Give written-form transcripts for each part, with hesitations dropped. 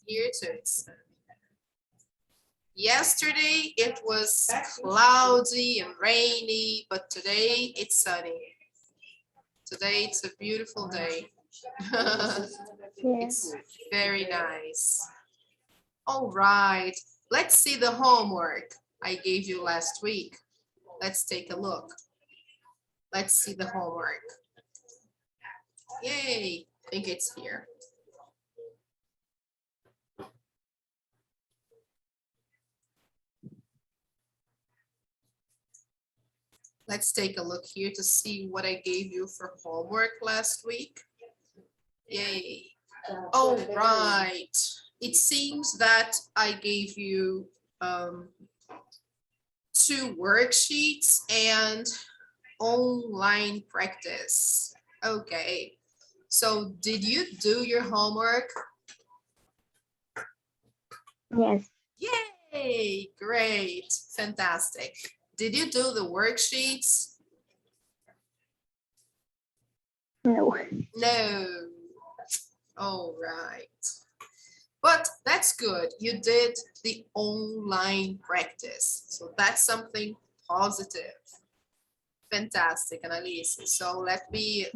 Here too. Yesterday it was cloudy and rainy, but today it's sunny. Today it's a beautiful day. It's very nice. All right, let's see the homework I gave you last week. Let's take a look. Let's see the homework. Yay, I think it's here. Let's take a look here to see what I gave you for homework last week. Yay. All right. It seems that I gave you 2 worksheets and online practice. Okay. So did you do your homework? Yes. Yay, great, fantastic. Did you do the worksheets? No. No. All right. But that's good. You did the online practice. So that's something positive. Fantastic, Annalise. So let me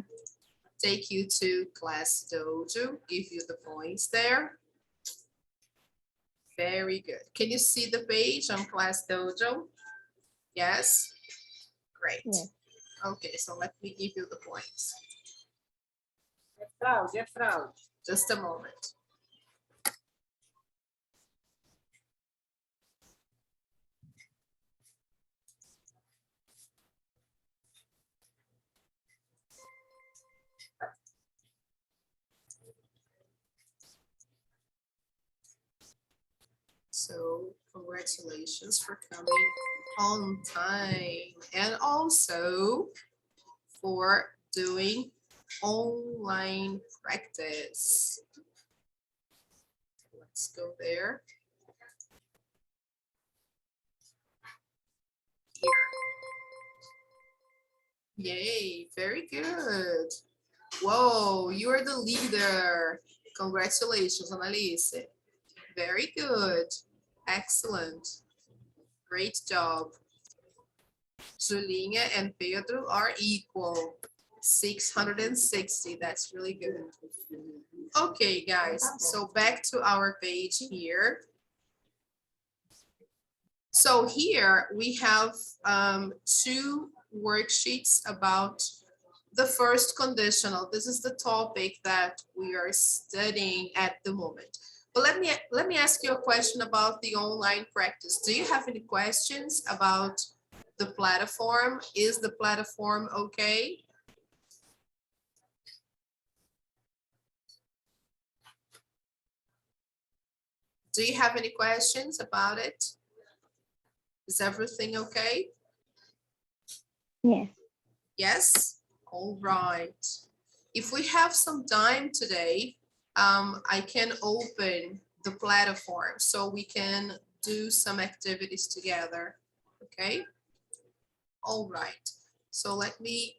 take you to Class Dojo, give you the points there. Very good. Can you see the page on Class Dojo? Yes? Great. Yes. Okay, so let me give you the points. Just a moment. So congratulations for coming on time and also for doing online practice. Let's go there. Here. Yay, very good. Whoa, you are the leader. Congratulations, Annalise. Very good. Excellent. Great job. Julinha and Pedro are equal. 660. That's really good. Okay, guys. So back to our page here. So here we have 2 worksheets about the first conditional. This is the topic that we are studying at the moment. But let me ask you a question about the online practice. Do you have any questions about the platform? Is the platform okay? Do you have any questions about it? Is everything okay? Yes. Yes? All right. If we have some time today, I can open the platform so we can do some activities together, okay? All right, so let me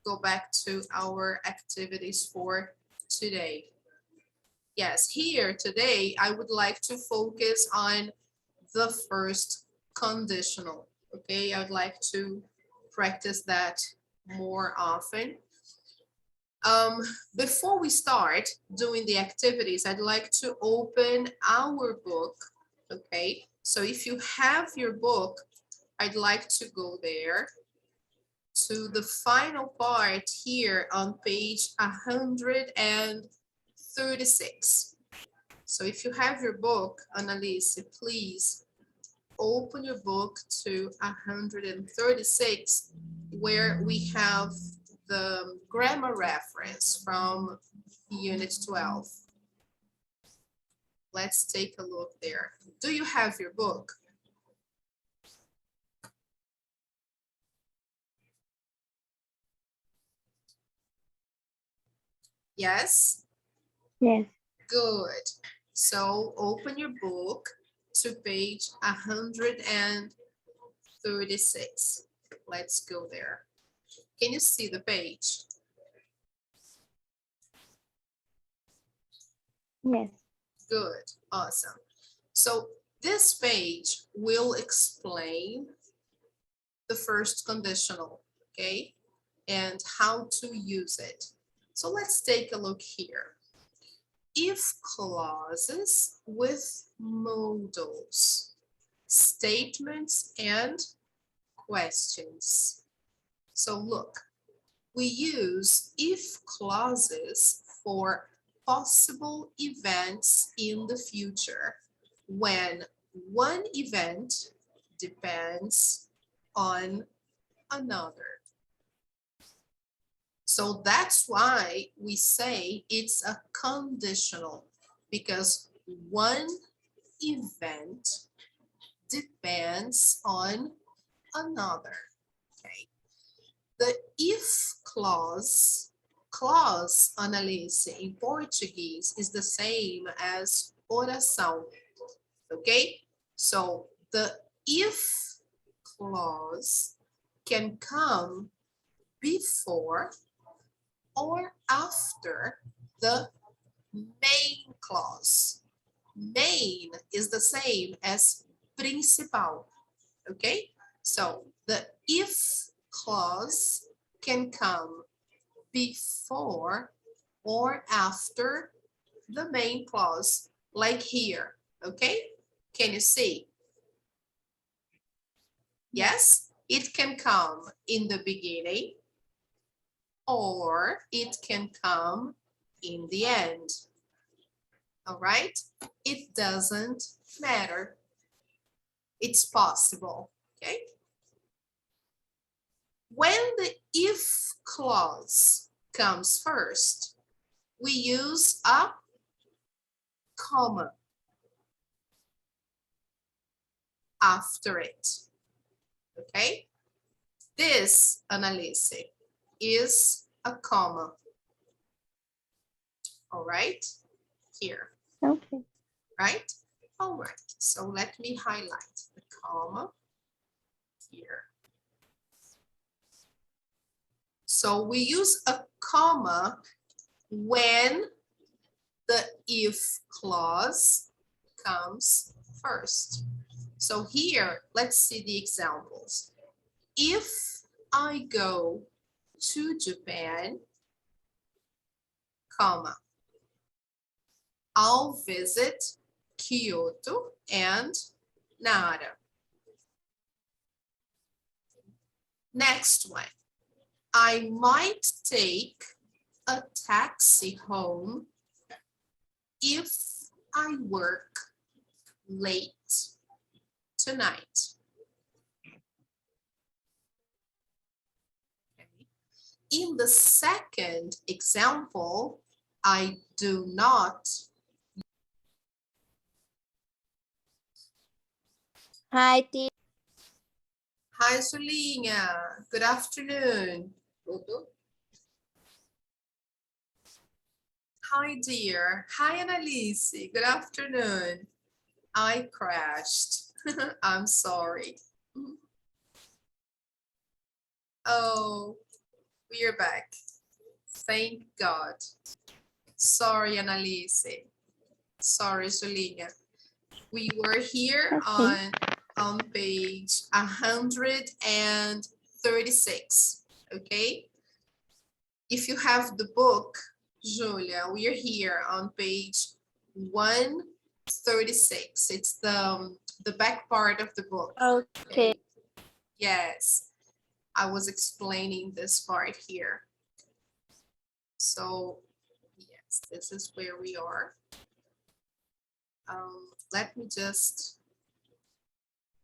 go back to our activities for today. Yes, here today, I would like to focus on the first conditional, okay? I would like to practice that more often. Before we start doing the activities, I'd like to open our book, okay? So if you have your book, I'd like to go there to the final part here on page 136. So if you have your book, Annalise, please open your book to 136, where we have the grammar reference from Unit 12. Let's take a look there. Do you have your book? Yes? Yes. Good. So open your book to page 136. Let's go there. Can you see the page? Yes. Good, awesome. So this page will explain the first conditional, okay, and how to use it. So let's take a look here. If clauses with modals, statements, and questions. So look, we use if clauses for possible events in the future when one event depends on another. So that's why we say it's a conditional, because one event depends on another. Okay. The if clause, Annalise, in Portuguese is the same as oração. Okay? So the if clause can come before or after the main clause. Main is the same as principal. Okay? So the if clause can come before or after the main clause, like here. Okay? Can you see? Yes, it can come in the beginning or it can come in the end. All right? It doesn't matter. It's possible, okay? When the if clause comes first, we use a comma after it, okay? This, Annalise, is a comma, all right? Here, Okay. right? All right, so let me highlight the comma here. So we use a comma when the if clause comes first. So here, let's see the examples. If I go to Japan, comma, I'll visit Kyoto and Nara. Next one, I might take a taxi home if I work late tonight. Okay. In the second example, I do not. Hi, T. Hi, Zulinha. Good afternoon. Hi, dear. Hi, Annalise. Good afternoon. I crashed. I'm sorry. Oh, we are back. Thank God. Sorry, Annalise. Sorry, Zulinha. We were here Okay. on page 136, okay? If you have the book, Julia, we are here on page 136. It's the back part of the book. Okay. Yes, I was explaining this part here. So yes, this is where we are. Let me just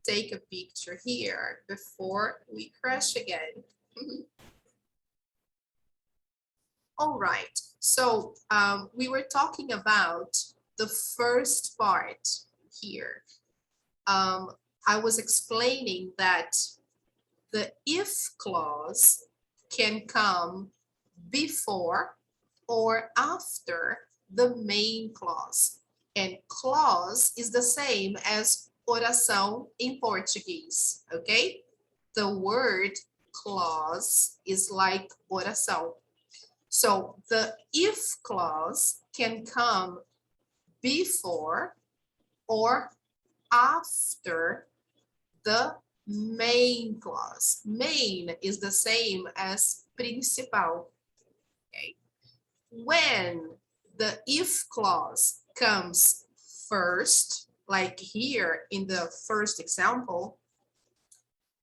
take a picture here before we crash again. All right, so we were talking about the first part here. I was explaining that the if clause can come before or after the main clause. And clause is the same as oração in Portuguese, okay? The word clause is like oração. So the if clause can come before or after the main clause. Main is the same as principal. Okay. When the if clause comes first, like here in the first example,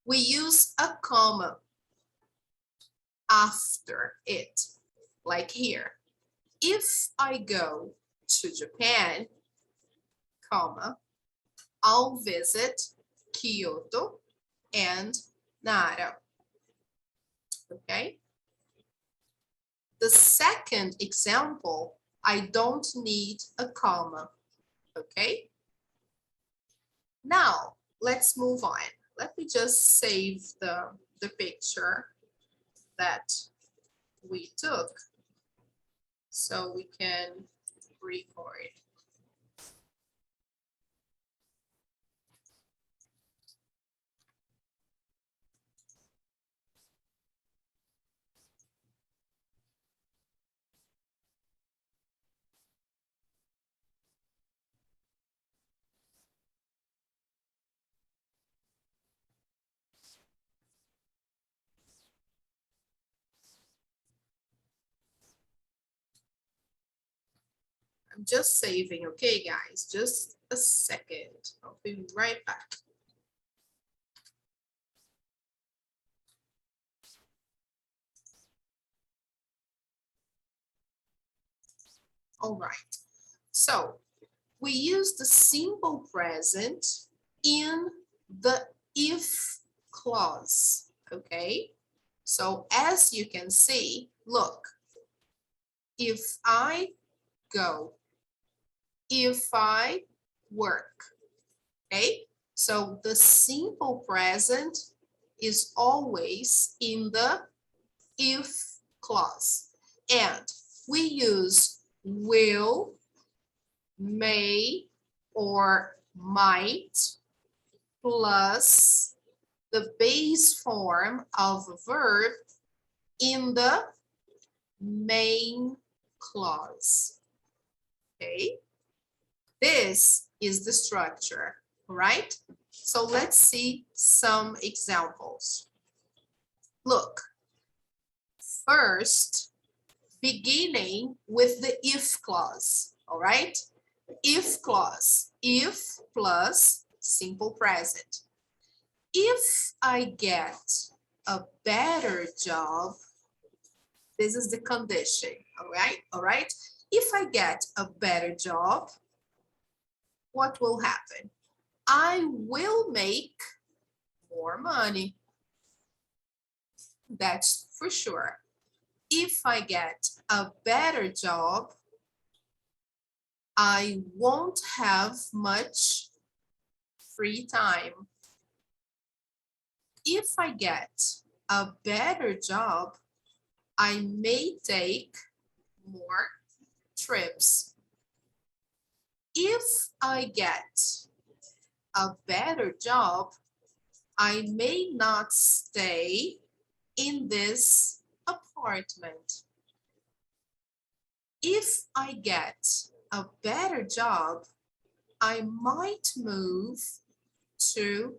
we use a comma after it, like here. If I go to Japan, comma, I'll visit Kyoto and Nara. Okay. The second example, I don't need a comma. Okay. Now, let's move on. Let me just save the picture that we took so we can record. I'm just saving, okay, guys? Just a second. I'll be right back. All right. So we use the simple present in the if clause, okay? So as you can see, look, if I go, if I work, okay? So the simple present is always in the if clause. And we use will, may, or might plus the base form of a verb in the main clause. Okay, this is the structure, right? So let's see some examples. Look, first, beginning with the if clause, all right? If clause, if plus simple present. If I get a better job, this is the condition, all right? If I get a better job, what will happen? I will make more money. That's for sure. If I get a better job, I won't have much free time. If I get a better job, I may take more trips. If I get a better job, I may not stay in this apartment. If I get a better job, I might move to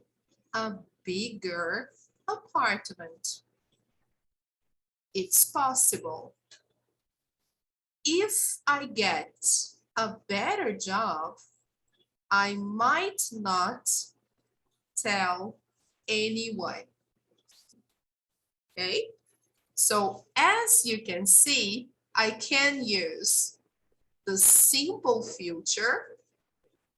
a bigger apartment. It's possible. If I get a better job, I might not tell anyone. Okay, so as you can see, I can use the simple future,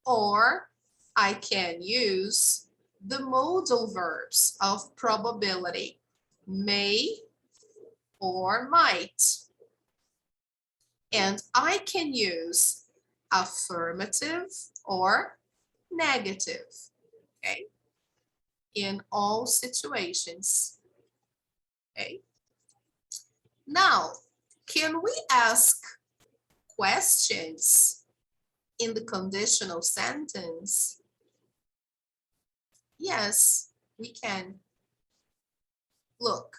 or I can use the modal verbs of probability, may or might. And I can use affirmative or negative, okay, in all situations, okay. Now, can we ask questions in the conditional sentence? Yes, we can. Look,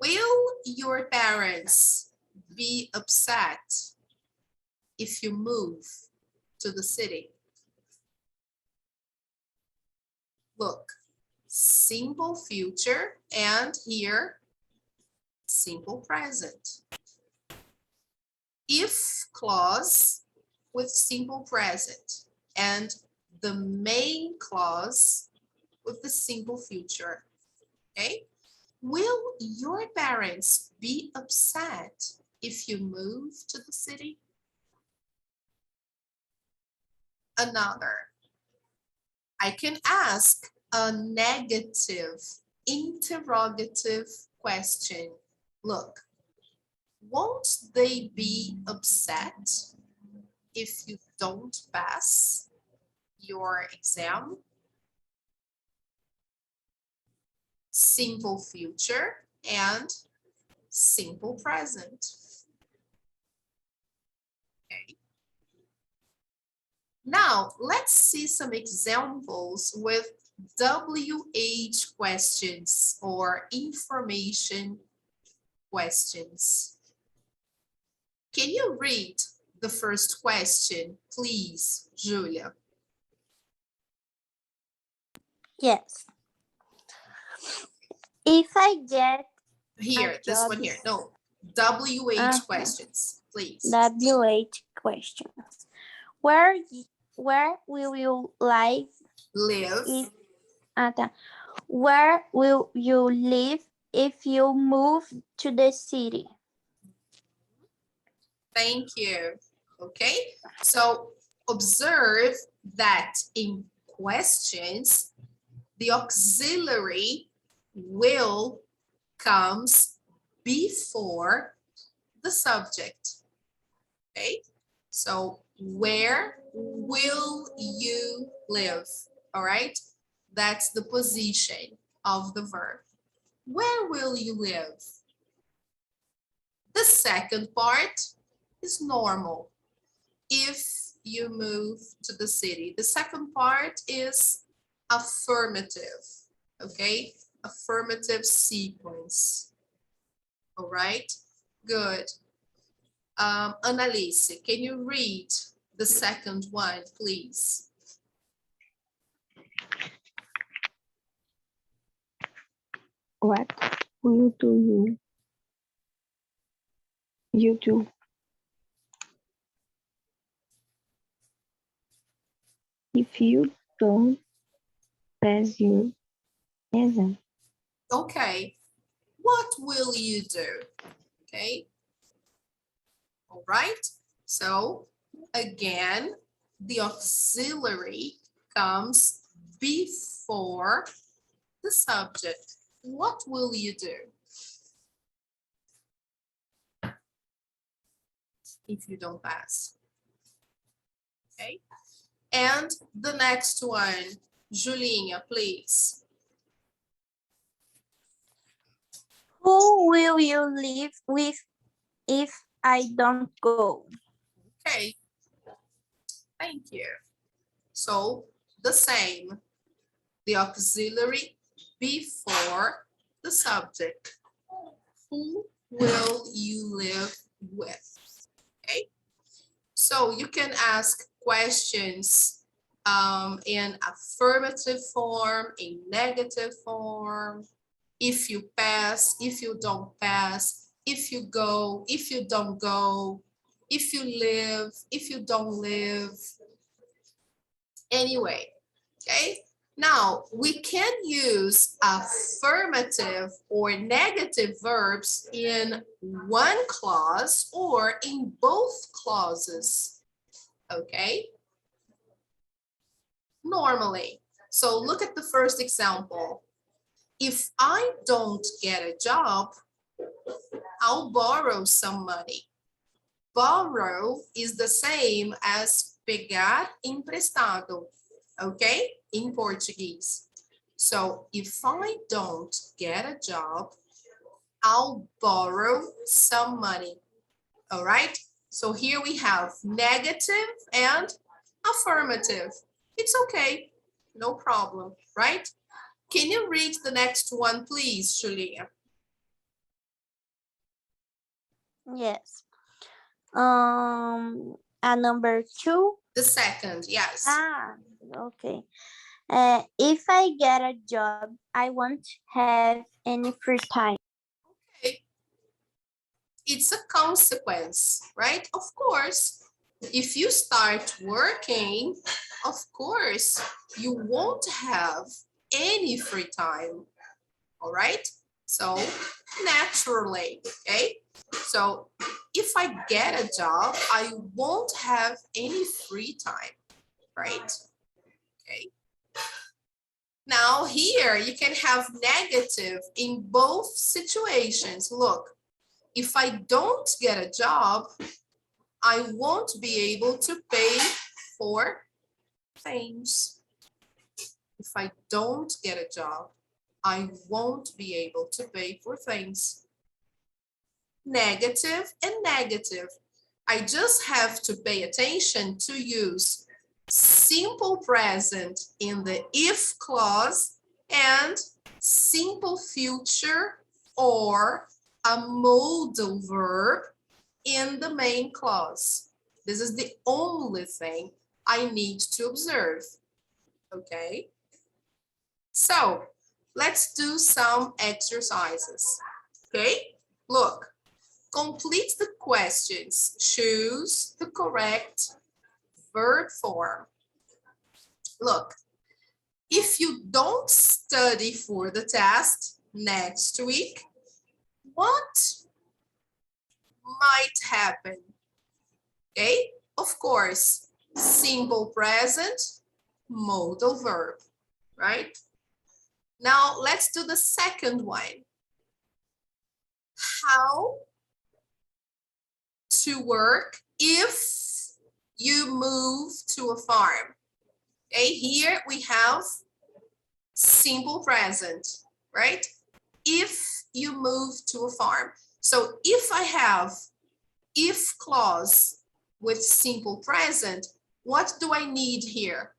will your parents be upset if you move to the city? Look, simple future and here, simple present. If clause with simple present and the main clause with the simple future, okay? Will your parents be upset if you move to the city? Another, I can ask a negative interrogative question. Look, won't they be upset if you don't pass your exam? Simple future and simple present. Okay. Now, let's see some examples with WH questions or information questions. Can you read the first question, please, Julia? Yes. If I get Here, this job one here. No, WH questions, please. WH questions, where will you live? Live. Where will you live if you move to the city? Thank you. Okay, so observe that in questions, the auxiliary will comes before the subject. Okay, so where will you live? All right, that's the position of the verb. Where will you live? The second part is normal. If you move to the city. The second part is affirmative, okay? Affirmative sequence. All right, good. Annalise, can you read the second one, please? What will you do? If you don't pass your exam? Okay, what will you do? Okay, all right. So again, the auxiliary comes before the subject. What will you do if you don't pass? Okay, and the next one, Julinha, please. Who will you live with if I don't go? Okay, thank you. So the same, the auxiliary before the subject. Who will you live with? Okay, so you can ask questions in affirmative form, in negative form, if you pass, if you don't pass, if you go, if you don't go, if you live, if you don't live. Anyway, okay? Now, we can use affirmative or negative verbs in one clause or in both clauses, okay? Normally. So look at the first example. If I don't get a job, I'll borrow some money. Borrow is the same as pegar emprestado, okay? In Portuguese. So if I don't get a job, I'll borrow some money, all right? So here we have negative and affirmative. It's okay, no problem, right? Can you read the next one, please, Julia? Yes. Number 2. The second, yes. Okay. If I get a job, I won't have any free time. Okay. It's a consequence, right? Of course, if you start working, of course, you won't have any free time, all right? So naturally, okay? So if I get a job, I won't have any free time, right? Okay. Now here you can have negative in both situations. Look, if I don't get a job, I won't be able to pay for things. If I don't get a job, I won't be able to pay for things. Negative and negative. I just have to pay attention to use simple present in the if clause and simple future or a modal verb in the main clause. This is the only thing I need to observe, okay? So let's do some exercises, okay? Look, complete the questions. Choose the correct verb form. Look, if you don't study for the test next week, what might happen? Okay, of course, simple present, modal verb, right? Now let's do the second one. How to work if you move to a farm. Okay, here we have simple present, right? If you move to a farm. So if I have if clause with simple present, what do I need here?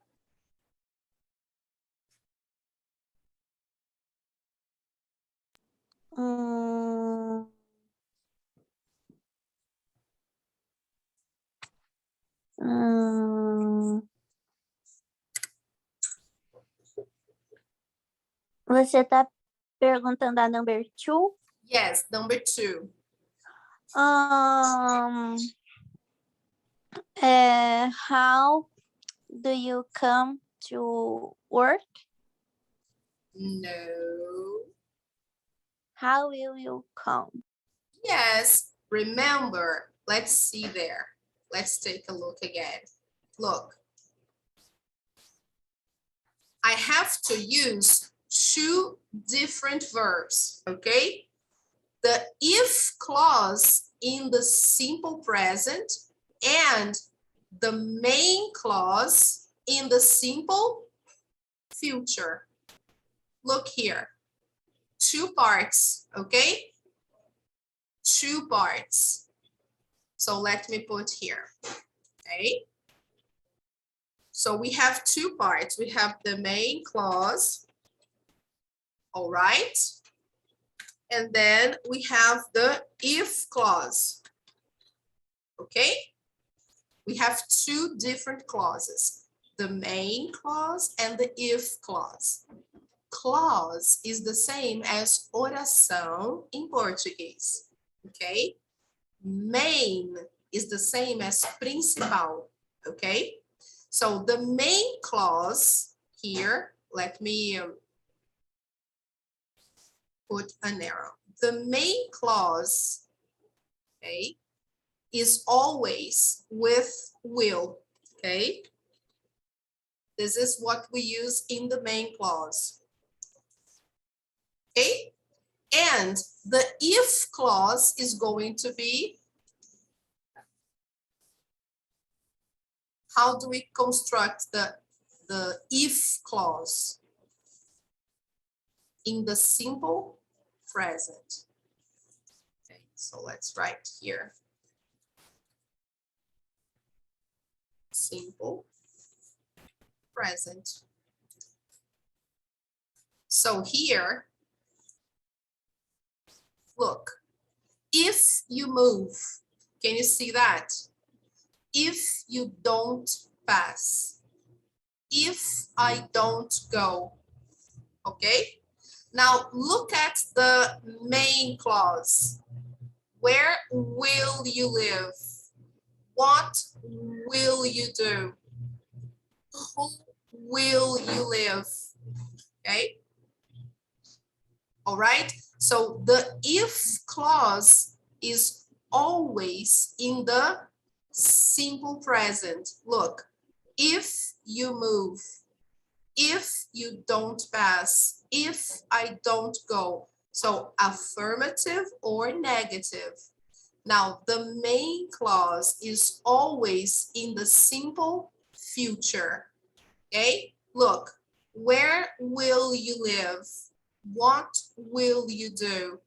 Você está perguntando a number 2? Yes, number 2. How do you come to work? No. How will you come? Yes, remember, let's see there. Let's take a look again. Look, I have to use 2 different verbs, okay? The if clause in the simple present and the main clause in the simple future. Look here, 2 parts, okay? 2 parts. So let me put here, okay? So we have 2 parts. We have the main clause, all right? And then we have the if clause, okay? We have 2 different clauses, the main clause and the if clause. Clause is the same as oração in Portuguese, okay? Main is the same as principal, okay? So the main clause here, let me put an arrow. The main clause, okay, is always with will, okay? This is what we use in the main clause, okay? And the if clause is going to be, how do we construct the if clause? In the simple present. Okay, so let's write here. Simple present. So here, look, if you move, can you see that? if you don't pass, if I don't go, okay? Now look at the main clause. Where will you live? What will you do? Who will you live? Okay. All right. So the if clause is always in the simple present. Look, if you move, if you don't pass, if I don't go. So affirmative or negative. Now, the main clause is always in the simple future, okay? Look, where will you live? What will you do?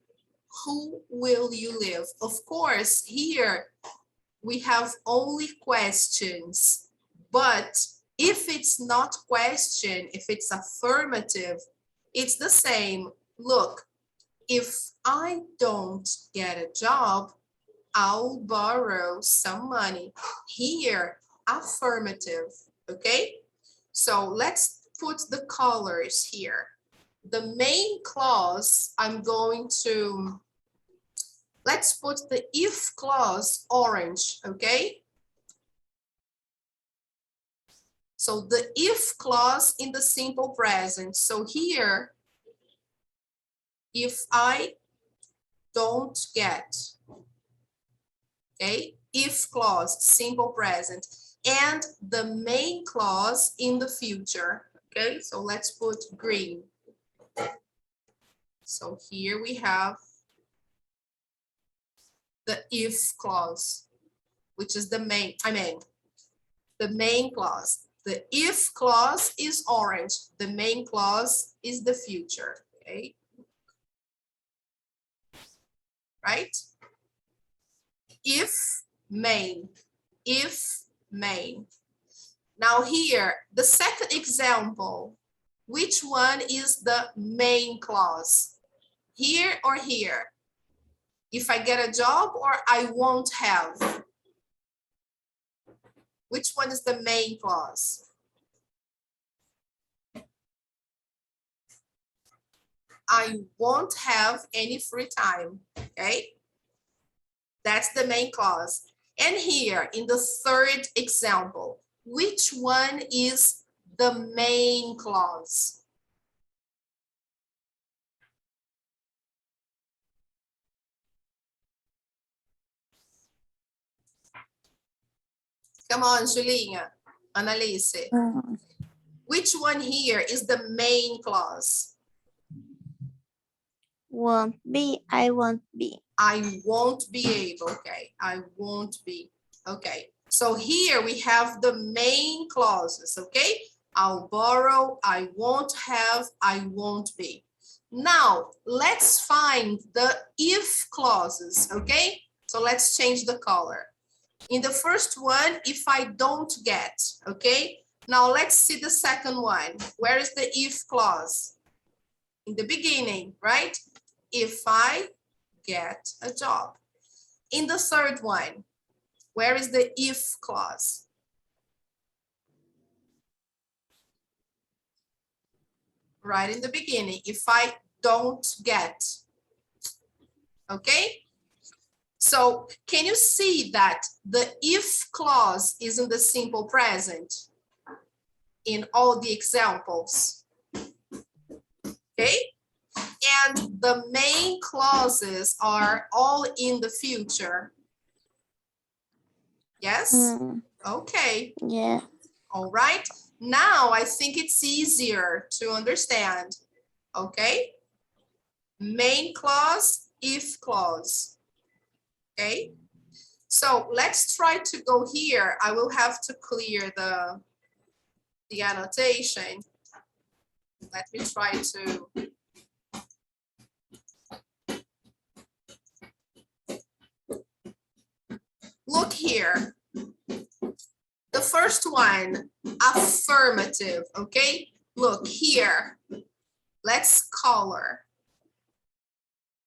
Who will you live? Of course, here we have only questions, but if it's not question, if it's affirmative, it's the same. Look, if I don't get a job, I'll borrow some money. Here, affirmative, okay? So let's put the colors here. The main clause, I'm going to, let's put the if clause orange, okay? So the if clause in the simple present. So here, if I don't get, okay, if clause, simple present, and the main clause in the future, okay? So let's put green. So here we have the if clause, which is the main, the main clause. The if clause is orange, the main clause is the future, okay? Right? If main, if main. Now here, the second example, which one is the main clause? Here or here? If I get a job or I won't have? Which one is the main clause? I won't have any free time, okay? That's the main clause. And here in the third example, which one is the main clause? Come on, Julinha, Annalise. Which one here is the main clause? Won't be, I won't be. I won't be able, okay, I won't be, okay. So here we have the main clauses, okay? I'll borrow, I won't have, I won't be. Now, let's find the if clauses, okay? So let's change the color. In the first one, if I don't get, okay? Now let's see the second one. Where is the if clause? In the beginning, right? If I get a job. In the third one, where is the if clause? Right in the beginning, if I don't get. Okay? So can you see that the if clause is in the simple present in all the examples? Okay? And the main clauses are all in the future. Yes? Okay. Yeah. All right. Now I think it's easier to understand. Okay? Main clause, if clause. Okay? So let's try to go here. I will have to clear the annotation. Let me try to. Look here. The first one, affirmative, okay? Look here. Let's color.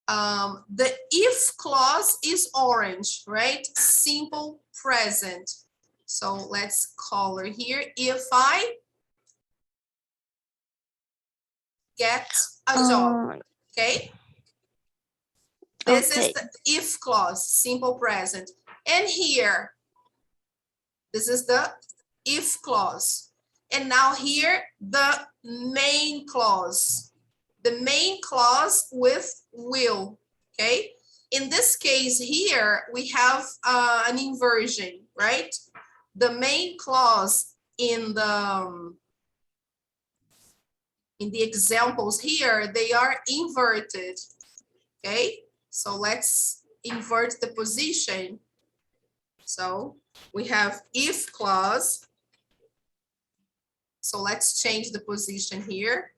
The if clause is orange, right? Simple present. So let's color here. If I get a job, okay? This is the if clause, simple present. And here, this is the if clause. And now here, the main clause. The main clause with will, okay? In this case here, we have an inversion, right? The main clause in the examples here, they are inverted, okay? So let's invert the position. So we have if clause. So let's change the position here.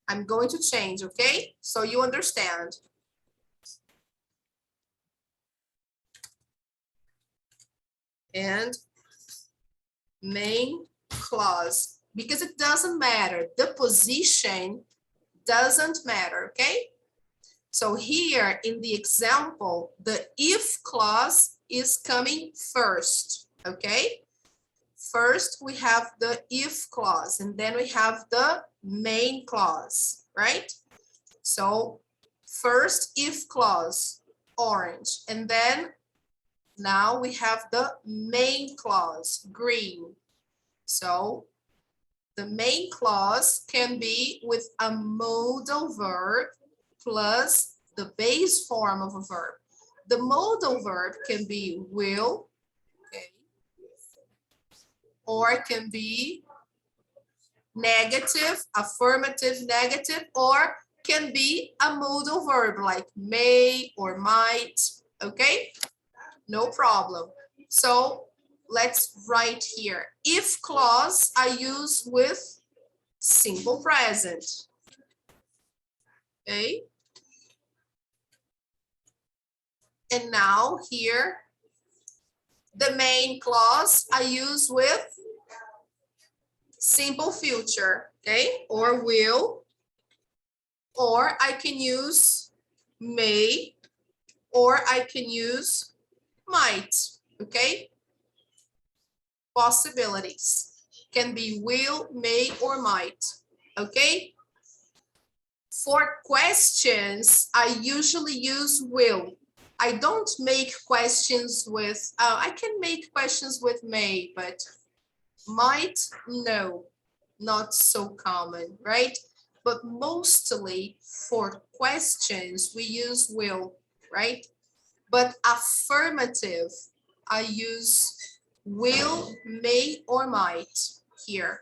I'm going to change, okay? So you understand. And main clause, because it doesn't matter. The position doesn't matter, okay? So here in the example, the if clause is coming first, okay? First, we have the if clause, and then we have the main clause, right? So first if clause, orange, and then now we have the main clause, green. So the main clause can be with a modal verb plus the base form of a verb. The modal verb can be will, okay, or it can be negative, affirmative, negative, or can be a modal verb like may or might, okay? No problem. So let's write here. If clause I use with simple present, okay? And now here, the main clause I use with simple future, okay? Or will, or I can use may, or I can use might, okay? Possibilities can be will, may, or might, okay? For questions, I usually use will. I don't make questions with, I can make questions with may, but might, no, not so common, right? But mostly for questions, we use will, right? But affirmative, I use will, may, or might here,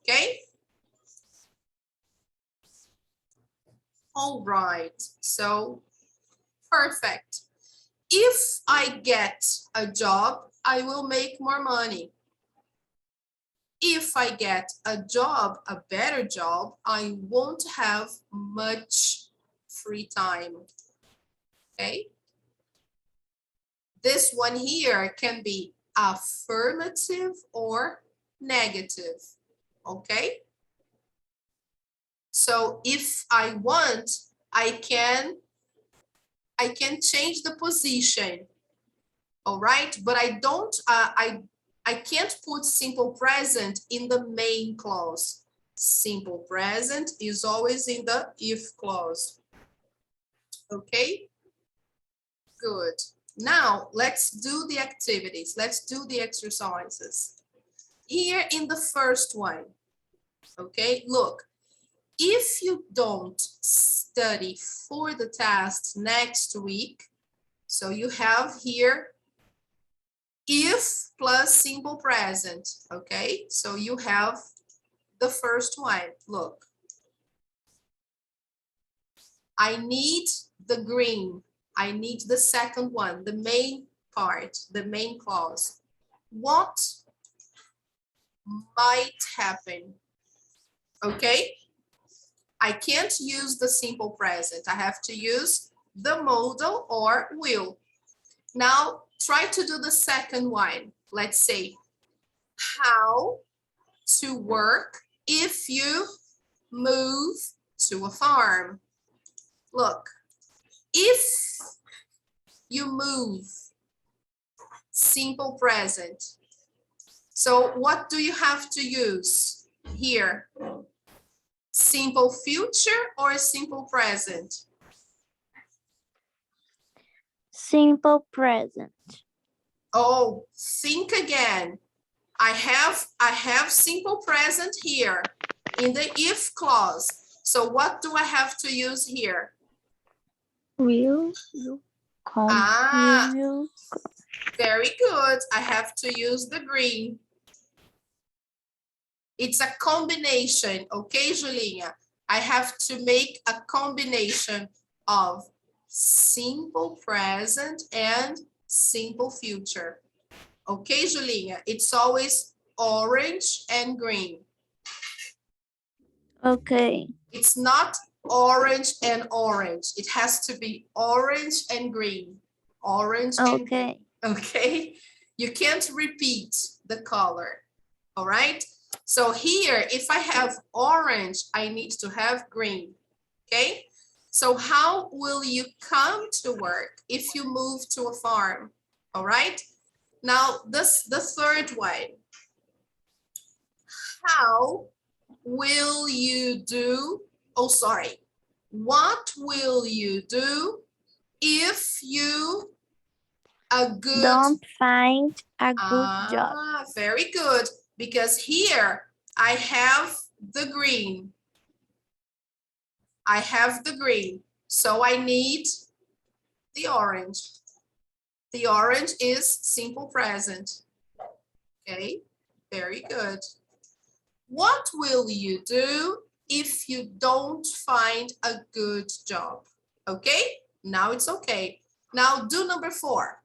okay? All right, so perfect. If I get a job, I will make more money. If I get a job, a better job, I won't have much free time, okay? This one here can be affirmative or negative, okay? So if I want, I can change the position, all right? But I don't, I can't put simple present in the main clause. Simple present is always in the if clause, okay? Good. Now let's do the activities. Let's do the exercises. Here in the first one, okay, look, if you don't study for the test next week, so you have here if plus simple present, okay? So you have the first one, look. I need the green. I need the second one, the main part, the main clause. What might happen? Okay? I can't use the simple present. I have to use the modal or will. Now, try to do the second one. Let's say, how to work if you move to a farm. Look, if you move. Simple present. So what do you have to use here? Simple future or simple present? Simple present. Oh, think again. I have simple present here in the if clause. So what do I have to use here? Will come. Ah, You will very good. I have to use the green. It's a combination, okay, Julinha? I have to make a combination of simple present and simple future. Okay, Julinha? It's always orange and green. Okay. It's not orange and orange. It has to be orange and green. Orange and green. Okay. Okay? You can't repeat the color. All right? So here, if I have orange, I need to have green. Okay? So how will you come to work if you move to a farm? All right? Now, the third one. How will you do? Oh, sorry. What will you do if you a good Don't find a good job. Very good, because here I have the green. I have the green, so I need the orange. The orange is simple present. Okay, very good. What will you do if you don't find a good job? Okay, now it's okay. Now do number 4.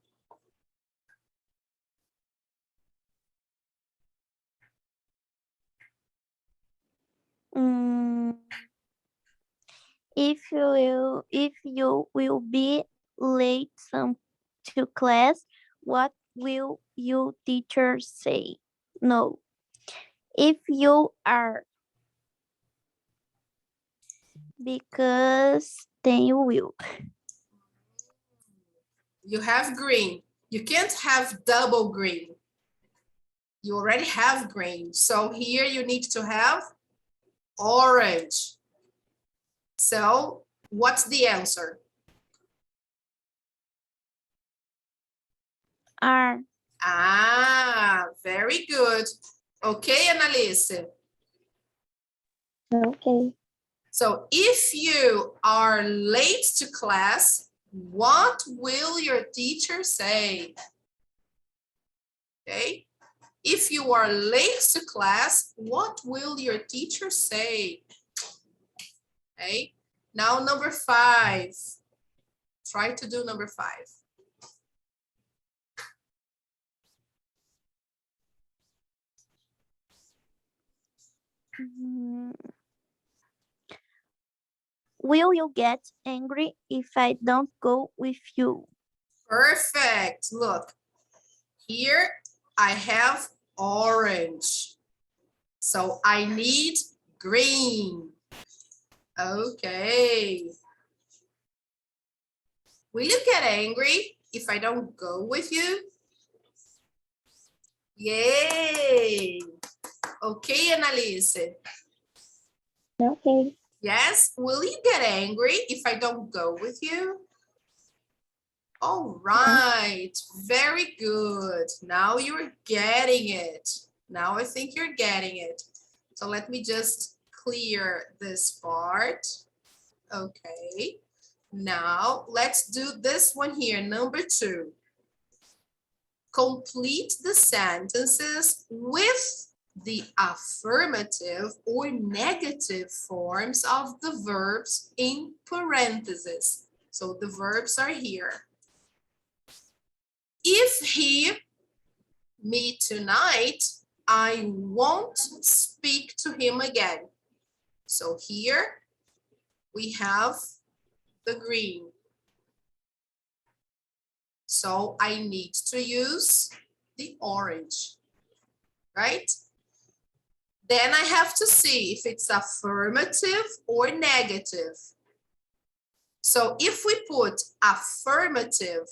If you will be late to class, what will your teacher say? No. If you are, because then you will. You have green. You can't have double green. You already have green. So here you need to have orange. So what's the answer? Are. Very good. Okay, Annalise. Okay. So if you are late to class, what will your teacher say? Okay. If you are late to class, what will your teacher say? Okay. Now number 5. Try to do number 5. Will you get angry if I don't go with you? Perfect. Look, here I have orange. So I need green. Okay. Will you get angry if I don't go with you? Yay. Okay, Annalise. Okay. Yes, will you get angry if I don't go with you? All right, very good. Now you're getting it. Now I think you're getting it. So let me just clear this part. Okay, now let's do this one here, number 2. Complete the sentences with the affirmative or negative forms of the verbs in parentheses. So the verbs are here. If he meet tonight, I won't speak to him again. So here we have the green. So I need to use the orange, right? Then I have to see if it's affirmative or negative. So if we put affirmative,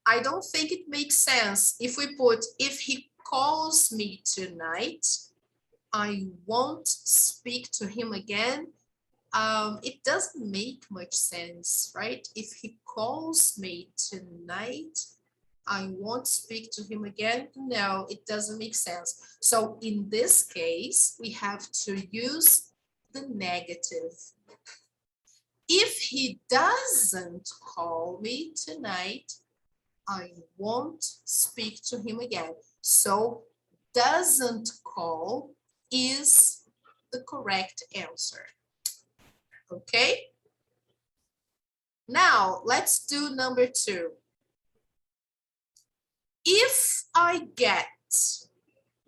I don't think it makes sense if we put, if he calls me tonight, I won't speak to him again. It doesn't make much sense, right? If he calls me tonight, I won't speak to him again. No, it doesn't make sense. So in this case, we have to use the negative. If he doesn't call me tonight, I won't speak to him again. So doesn't call is the correct answer. Okay? Now, let's do number 2. If I get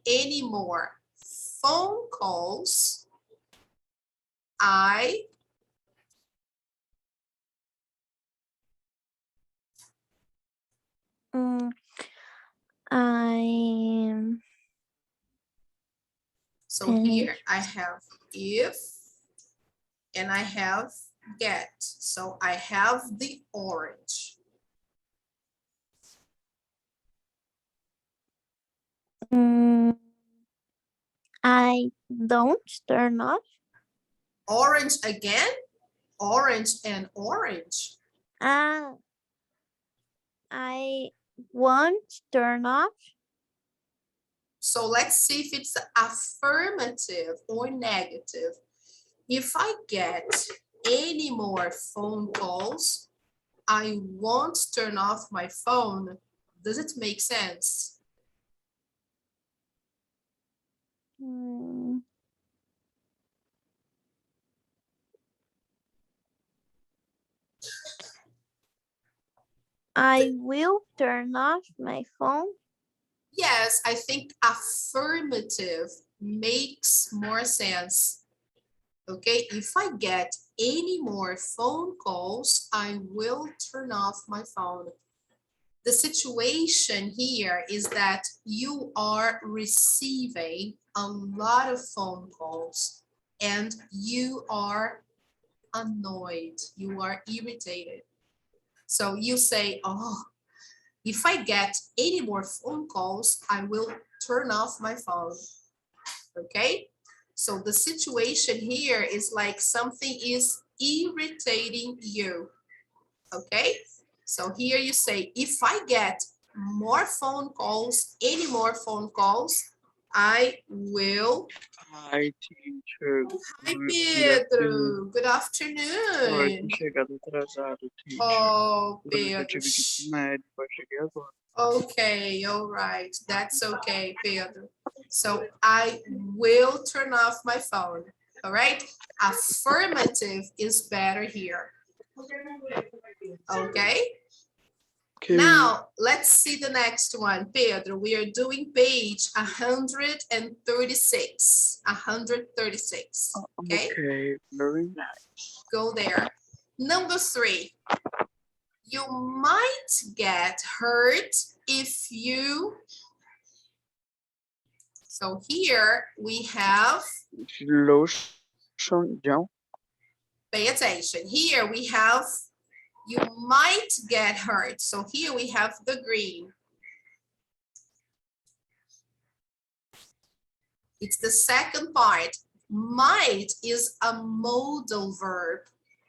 any more phone calls, I I so here I have if and I have get. So I have the orange. I don't turn off. Orange again? Orange and orange. I won't turn off. So let's see if it's affirmative or negative. If I get any more phone calls, I won't turn off my phone. Does it make sense? I will turn off my phone. Yes, I think affirmative makes more sense. Okay, if I get any more phone calls, I will turn off my phone. The situation here is that you are receiving a lot of phone calls and you are annoyed, you are irritated. So you say, oh, if I get any more phone calls, I will turn off my phone. Okay? So the situation here is like something is irritating you. Okay? So here you say, if I get more phone calls, any more phone calls, I will. Hi, teacher. Hi, Good afternoon. Pedro. Good Oi, afternoon. tinha chegado atrasado, teacher. Oh, Hoje eu Pedro. tive que ir pro médico, eu cheguei agora. Okay, all right. That's okay, Pedro. So I will turn off my phone. All right. Affirmative is better here. Okay. Okay. Now let's see the next one, Pedro. We are doing page 136. 136. Okay. Okay, very nice. Go there. Number 3. You might get hurt if you. So here we have. Lotion, John. Pay attention. Here we have. You might get hurt. So here we have the green. It's the second part. Might is a modal verb.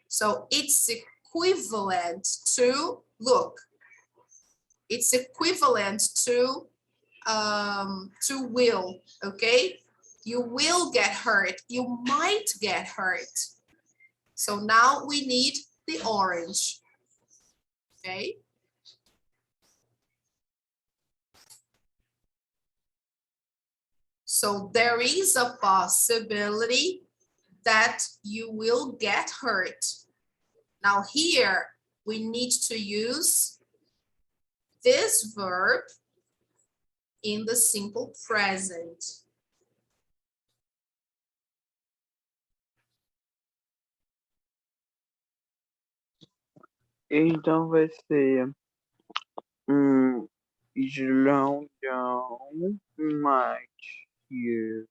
So it's equivalent to, look, it's equivalent to will, okay? You will get hurt. You might get hurt. So now we need the orange, okay? So there is a possibility that you will get hurt. Now here, we need to use this verb in the simple present. Então vai ser João, John, might you.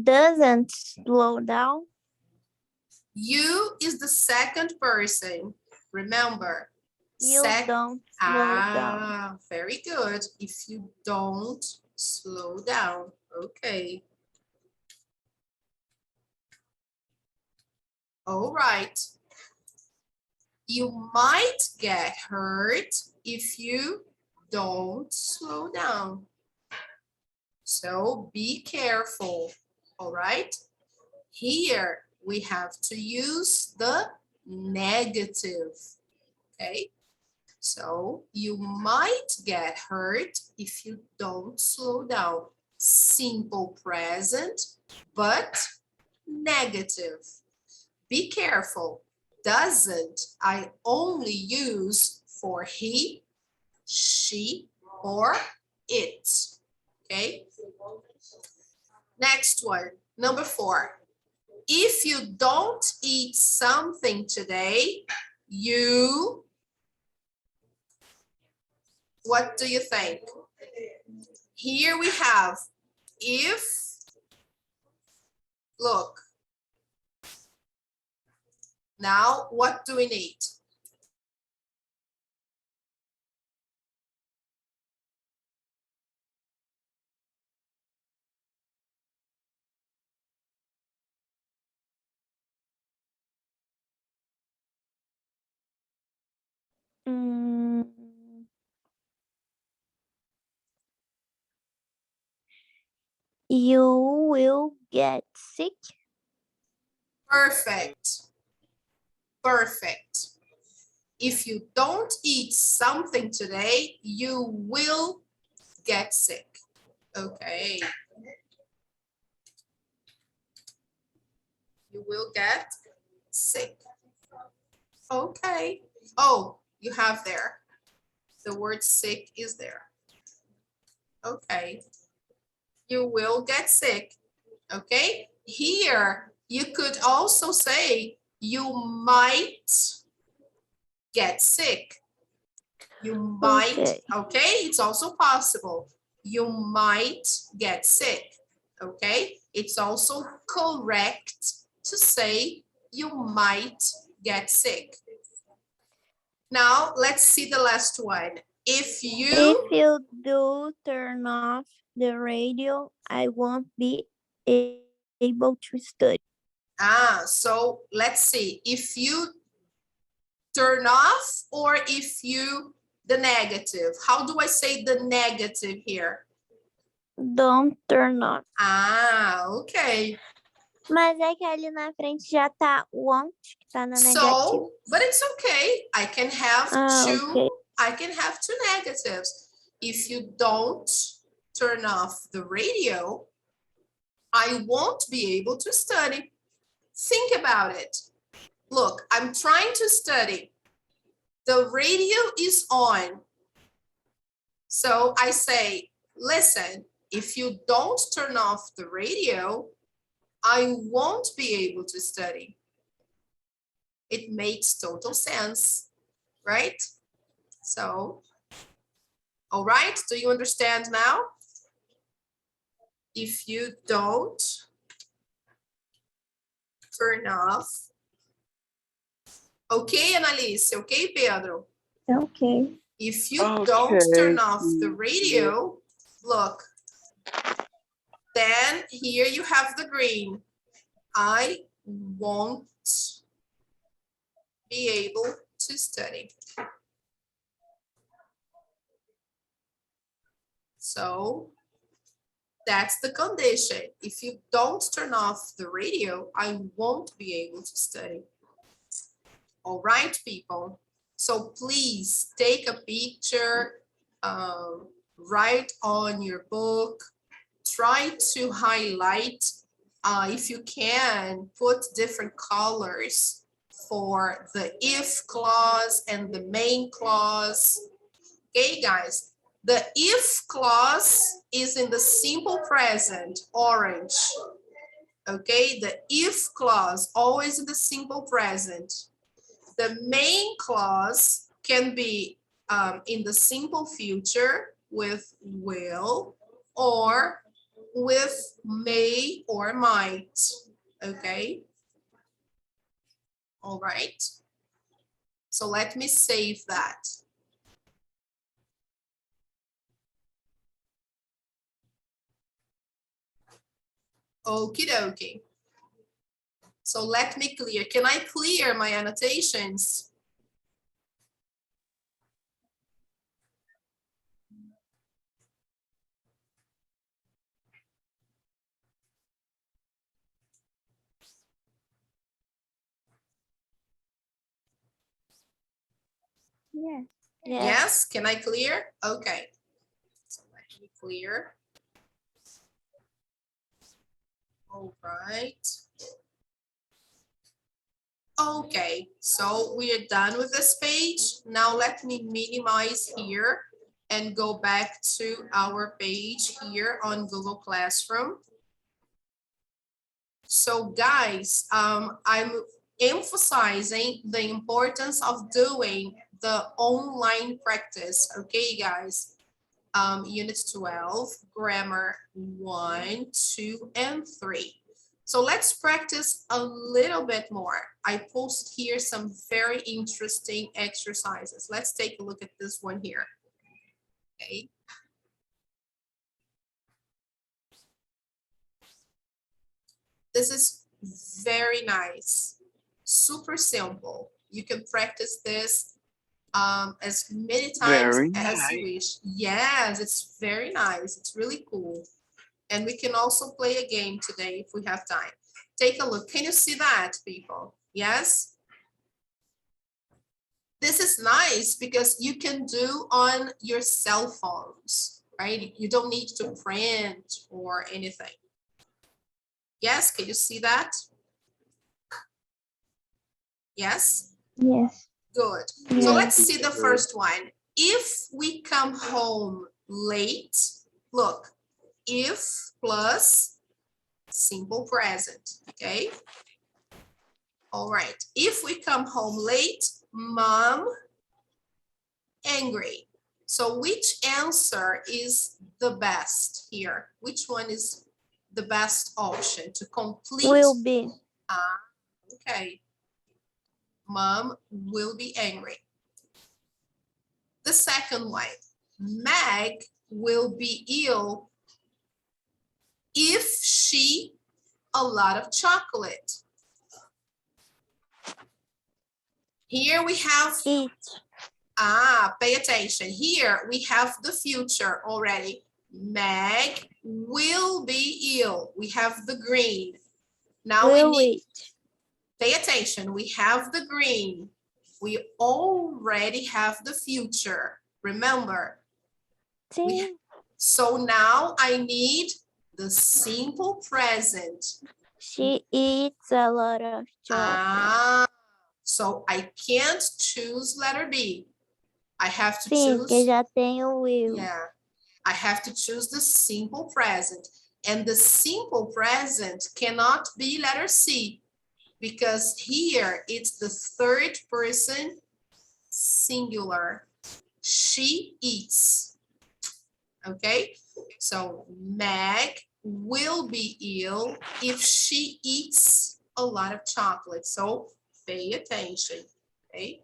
doesn't slow down. You is the second person. Remember. You don't slow down. Very good. If you don't slow down. Okay. All right. You might get hurt if you don't slow down. So be careful. All right. Here we have to use the negative. Okay. So you might get hurt if you don't slow down. Simple present, but negative. Be careful. Doesn't I only use for he, she, or it. Okay. Next one, number 4. If you don't eat something today, you, what do you think? Here we have if, look. Now, what do we need? Mm, you will get sick. Perfect. Perfect. If you don't eat something today, you will get sick. Okay. You will get sick. Okay. Oh, you have there. The word sick is there. Okay. You will get sick. Okay. Here, you could also say you might get sick. You might, okay, it's also possible. You might get sick, okay? It's also correct to say you might get sick. Now, let's see the last one. If you do turn off the radio, I won't be able to study. So let's see. If you turn off or if you, the negative. How do I say the negative here? Don't turn off. Okay. Mas é que ali na frente já tá won't, que tá na negative. So, but it's okay. I can have two. Okay. I can have two negatives. If you don't turn off the radio, I won't be able to study. Think about it. Look, I'm trying to study. The radio is on. So I say, listen, if you don't turn off the radio, I won't be able to study. It makes total sense, right? So, all right, do you understand now? If you don't turn off. Okay, Annalise, okay, Pedro? Okay. If you don't turn off the radio, look, then here you have the green. I won't be able to study. So that's the condition. If you don't turn off the radio, I won't be able to study. All right, people. So please take a picture, write on your book, try to highlight, if you can, put different colors for the if clause and the main clause. Okay, guys, the if clause is in the simple present, orange. Okay, the if clause, always in the simple present. The main clause can be in the simple future with will, or with may or might, okay? All right. So let me save that. Okie dokie. So let me clear. Can I clear my annotations? Yes. Yes, can I clear? Okay. So let me clear. All right. Okay, so we are done with this page. Now let me minimize here and go back to our page here on Google Classroom. So guys, I'm emphasizing the importance of doing the online practice, okay guys? Unit 12, grammar 1, 2, and 3. So let's practice a little bit more. I posted here some very interesting exercises. Let's take a look at this one here. Okay. This is very nice, super simple. You can practice this as many times Very as you nice. wish. Yes, it's very nice. It's really cool. And we can also play a game today if we have time. Take a look. Can you see that, people? Yes? This is nice because you can do on your cell phones, right? You don't need to print or anything. Yes, can you see that? Yes? Yes. Good. So Yes. let's see the first one. If we come home late, look, if plus simple present, okay? All right, if we come home late, mom angry. So which answer is the best here? Which one is the best option to complete? Will be. Okay. Mom will be angry. The second one, Meg will be ill if she a lot of chocolate. Here we have, Eat. pay attention. Here we have the future already. Meg will be ill. We have the green. Now Will we need, eat. pay attention. We have the green. We already have the future. Remember. Sim. So now I need the simple present. She eats a lot of chocolate. So I can't choose letter B. I have to Sim, porque choose. já tem o will. Yeah, I have to choose the simple present. And the simple present cannot be letter C because here it's the third person singular. She eats. Okay, so Meg will be ill if she eats a lot of chocolate. So pay attention. Okay.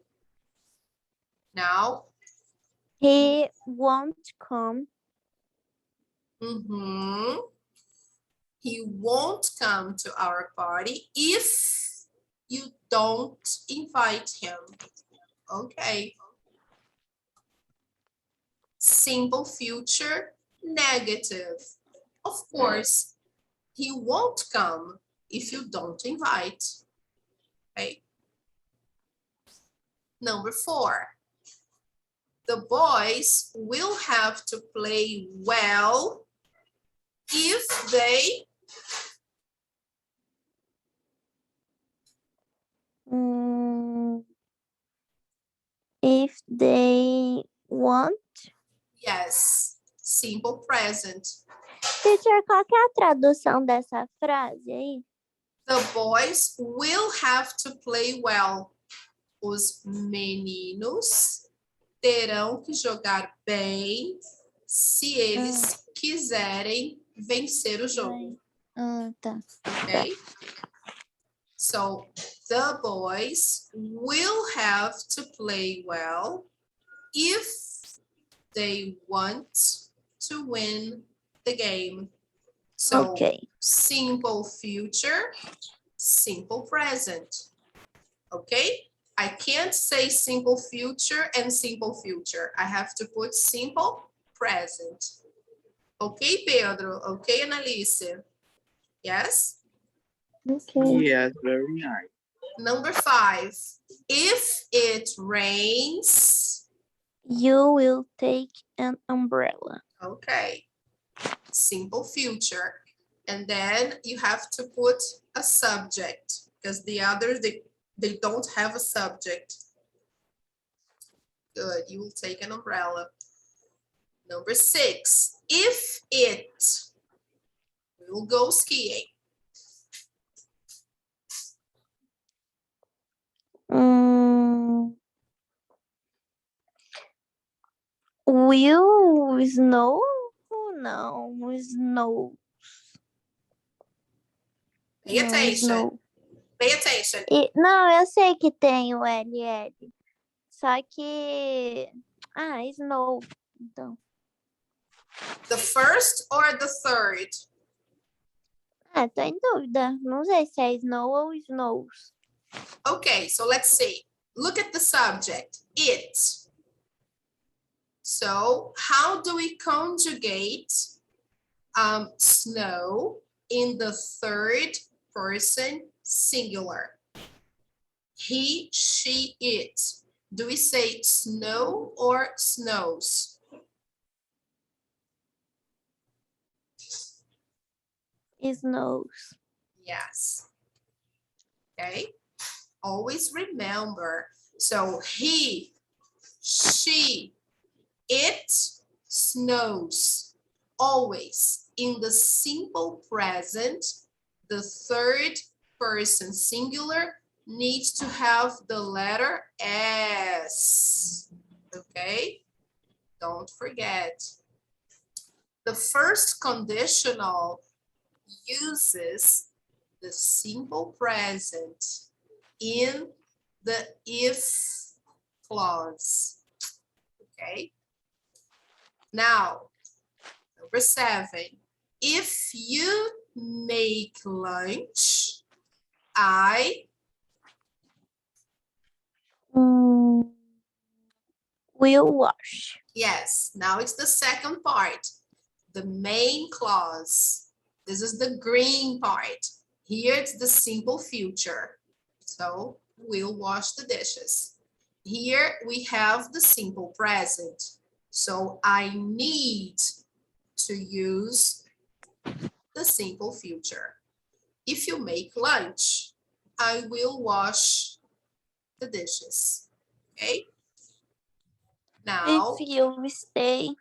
Now. He won't come. He won't come to our party if you don't invite him. Okay. Simple future, negative. Of course, he won't come if you don't invite. Okay. Number 4. The boys will have to play well if they If they want. Yes, simple present. Teacher, qual que é a tradução dessa frase aí? The boys will have to play well. Os meninos terão que jogar bem se eles quiserem vencer o jogo. Tá. Okay? So the boys will have to play well if they want to win the game. So Ok. simple future, simple present. Okay? I can't say simple future and simple future. I have to put simple present. Okay, Pedro? Okay, Annalise? Yes? Okay. Yes, very nice. Number 5. If it rains, You will take an umbrella. okay, simple future. And then you have to put a subject because the others, they don't have a subject. Good, you will take an umbrella. Number 6, if it, we will go skiing. Will snow? Não, snow. Pay Não, attention, snow. pay attention. Não, eu sei que tem o LL. Só que... Ah, snow. Então. The first or the third? Ah, tô em dúvida. Não sei se é snow ou snows. Okay, so let's see. Look at the subject, it. So how do we conjugate snow in the third person singular? He, she, it. Do we say snow or snows? Snows. Yes. Okay. Always remember. So he, she, it snows. Always in the simple present, the third person singular needs to have the letter S. Okay? Don't forget. The first conditional uses the simple present in the if clause. Okay? Now, number 7. If you make lunch, I Will wash. yes, now it's the second part, the main clause. This is the green part. Here it's the simple future. So we'll wash the dishes. Here we have the simple present. So I need to use the simple future. If you make lunch, I will wash the dishes. Okay? Now, If you stay,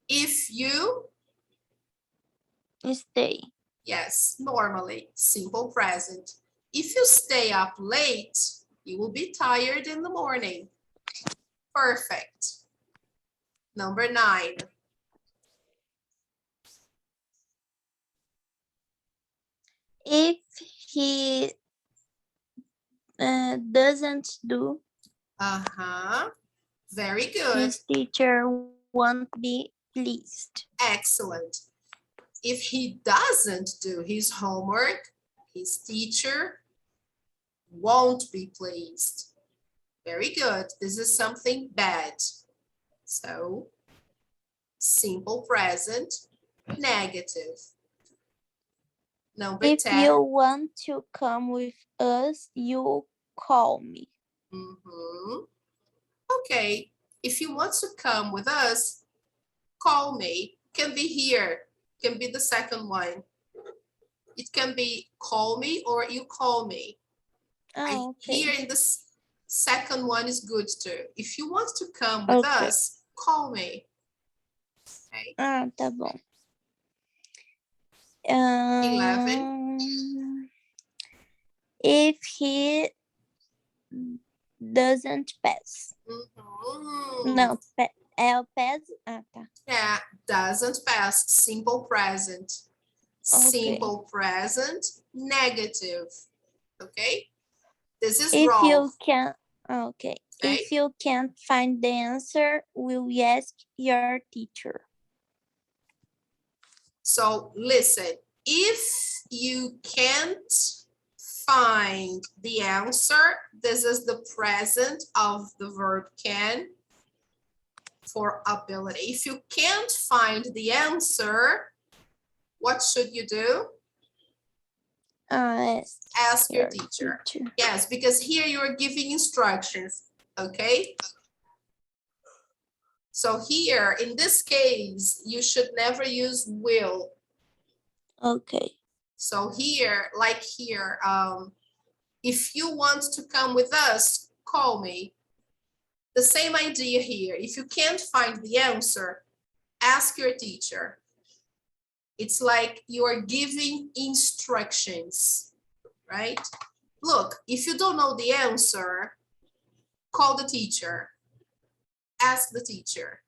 if you, stay. yes, normally, simple present. If you stay up late, you will be tired in the morning. Perfect. Number 9. If he doesn't do, Very good. his teacher won't be pleased. Excellent. If he doesn't do his homework, his teacher won't be pleased. Very good. This is something bad. So, simple present, negative. Number If 10. you want to come with us, you call me. Okay. If you want to come with us, call me. Can be here. Can be the second one. It can be call me or you call me. Oh, okay. Here in the second one is good too. If you want to come with us, call me. Okay. Ah, tá bom. 11. If he doesn't pass. Mhm. Não, é o pass. Ah, tá. Yeah, Doesn't past, simple present. Simple present, negative. Okay? This is If you Rolf. can, okay. Okay. If you can't find the answer, will you ask your teacher? So listen, if you can't find the answer, this is the present of the verb can for ability. If you can't find the answer, what should you do? Ask your teacher. Yes, because here you are giving instructions, okay? So here, in this case, you should never use will. Okay. So here, like here, if you want to come with us, call me. The same idea here. If you can't find the answer, ask your teacher. It's like you are giving instructions, right? Look, if you don't know the answer, call the teacher, ask the teacher.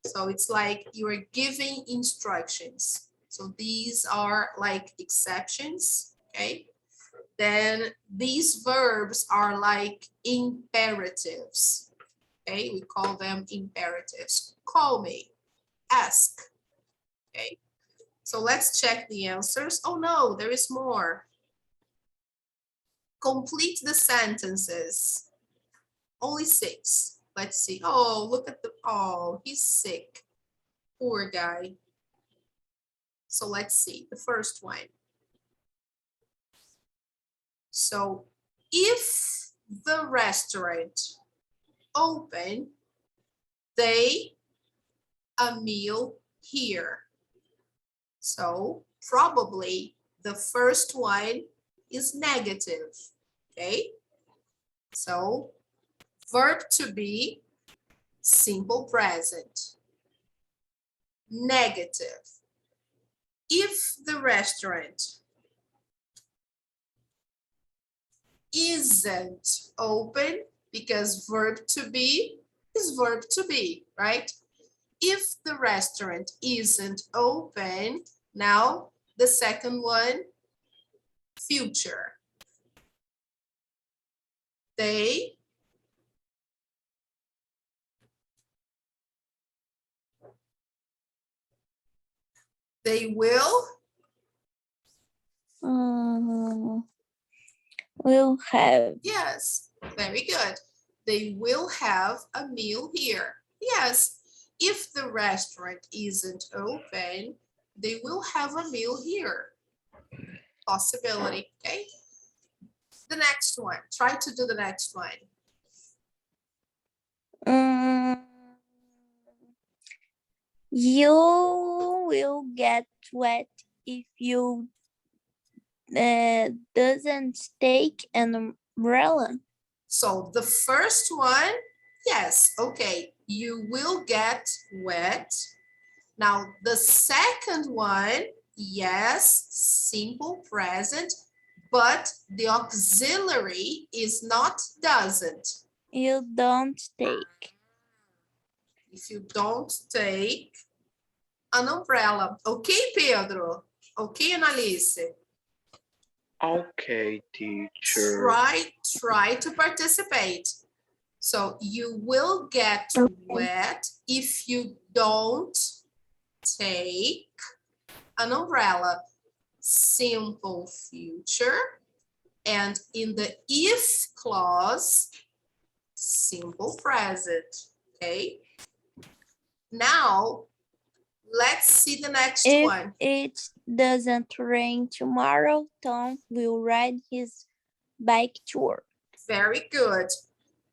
So it's like you are giving instructions. So these are like exceptions, okay? Then these verbs are like imperatives, okay? We call them imperatives. Call me, ask, okay? So let's check the answers. Oh no, there is more. Complete the sentences. Only 6. Let's see. Oh, look at the, oh, he's sick. Poor guy. So let's see the first one. So if the restaurant open, they a meal here. So probably the first one is negative, okay? So verb to be, simple present, negative. If the restaurant isn't open, because verb to be is verb to be, right? If the restaurant isn't open, now the second one, future. They will have. Yes, very good. They will have a meal here. Yes, if the restaurant isn't open, they will have a meal here. Possibility, okay? The next one, try to do the next one. You will get wet if you doesn't take an umbrella. So the first one, yes, okay, you will get wet. Now the second one, yes, simple present, but the auxiliary is not doesn't. You don't take. If you don't take an umbrella. Okay, Pedro? Okay, Annalise? Okay, teacher. Try to participate. So you will get wet if you don't take an umbrella. Simple future. And in the if clause, simple present. Okay. Now, let's see the next one. If it doesn't rain tomorrow, Tom will ride his bike to work. Very good.